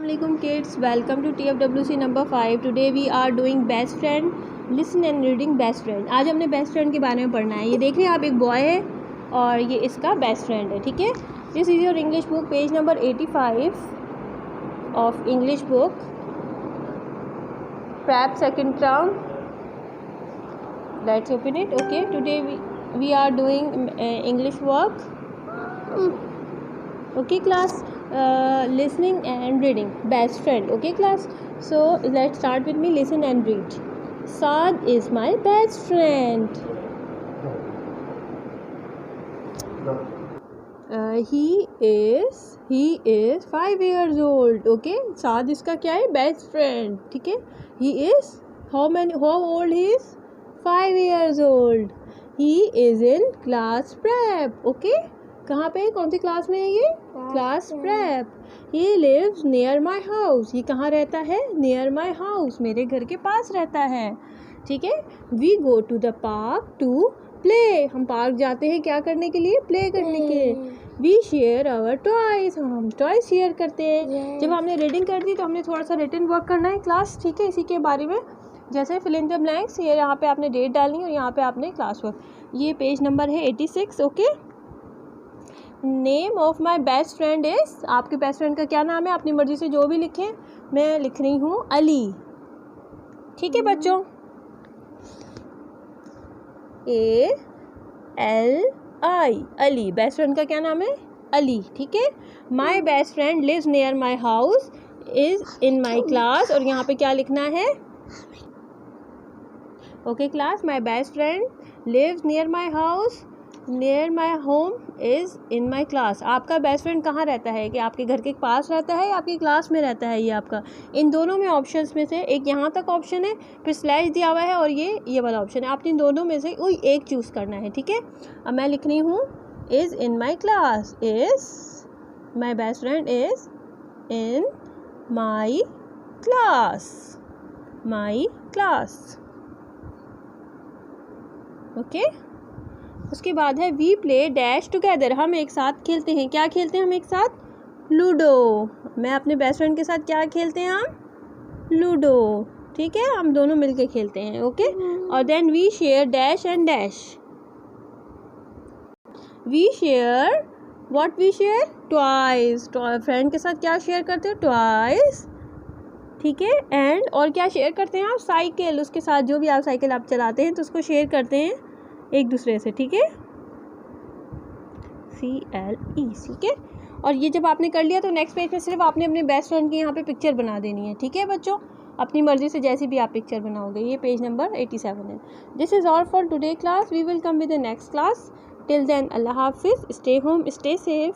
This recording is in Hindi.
Assalamualaikum kids, welcome to TFWC number 5. Today we are doing best friend, listen and reading best friend. आज हमने बेस्ट फ्रेंड के बारे में पढ़ना है. ये देख रहे हैं आप, एक बॉय है और ये इसका बेस्ट फ्रेंड है. ठीक है, this is your English book, page number 85 of English book, prep second term. Let's open it. Okay, today we are doing English work. Okay class, listening and reading best friend. Okay class, so let's start with me. Listen and read. Saad is my best friend. He is 5 years old. Okay, Saad इसका क्या है, बेस्ट फ्रेंड. ठीक है, he is how old he is? 5 years old. He is in class prep. Okay, कहाँ पे, कौन सी क्लास में है ये? Class prep. He lives near my house. ये कहाँ रहता है? Near my house, मेरे घर के पास रहता है. ठीक है, we go to the park to play. हम पार्क जाते हैं क्या करने के लिए? प्ले करने के लिए. We share our toys. हम टॉय शेयर करते हैं. जब हमने रीडिंग कर दी तो हमने थोड़ा सा रिटन वर्क करना है क्लास. ठीक है, इसी के बारे में, जैसे फिल इन द ब्लैंक्स. ये यहाँ पे आपने डेट डालनी है और यहाँ पे आपने क्लास वर्क. ये पेज नंबर है 86. Okay, name of my best friend is, आपके बेस्ट फ्रेंड का क्या नाम है? अपनी मर्ज़ी से जो भी लिखें. मैं लिख रही हूँ अली. ठीक है बच्चों, ALI, अली. बेस्ट फ्रेंड का क्या नाम है? अली. ठीक है, my best friend lives near my house, is in my class. और यहाँ पे क्या लिखना है? Okay class, my best friend lives near my house, near my home, is in my class. आपका बेस्ट फ्रेंड कहाँ रहता है? कि आपके घर के पास रहता है या आपकी क्लास में रहता है? ये आपका इन दोनों में ऑप्शंस में से एक यहाँ तक ऑप्शन है, फिर स्लैश दिया हुआ है और ये वाला ऑप्शन है. आपने इन दोनों में से कोई एक चूज़ करना है. ठीक है, अब मैं लिख रही हूँ is in my class. Is my best friend is in my class. My class. Okay, उसके बाद है वी प्ले डैश टुगेदर. हम एक साथ खेलते हैं. क्या खेलते हैं हम एक साथ? लूडो. मैं अपने बेस्ट फ्रेंड के साथ क्या खेलते हैं हम? लूडो. ठीक है, हम दोनों मिलके खेलते हैं. ओके, और then we share dash and dash. We share what? We share toys. Friend के साथ क्या शेयर करते हो? टॉयज. ठीक है, एंड और क्या शेयर करते हैं आप? साइकिल. उसके साथ जो भी आप साइकिल आप चलाते हैं तो उसको शेयर करते हैं एक दूसरे से. ठीक है, CLE. ठीक है, और ये जब आपने कर लिया तो नेक्स्ट पेज पे सिर्फ आपने अपने बेस्ट फ्रेंड की यहाँ पे पिक्चर बना देनी है. ठीक है बच्चों, अपनी मर्जी से जैसी भी आप पिक्चर बनाओगे. ये पेज नंबर 87 है. This is all for today class. We will come with the next class. Till then, अल्लाह हाफिज़. Stay home, stay safe.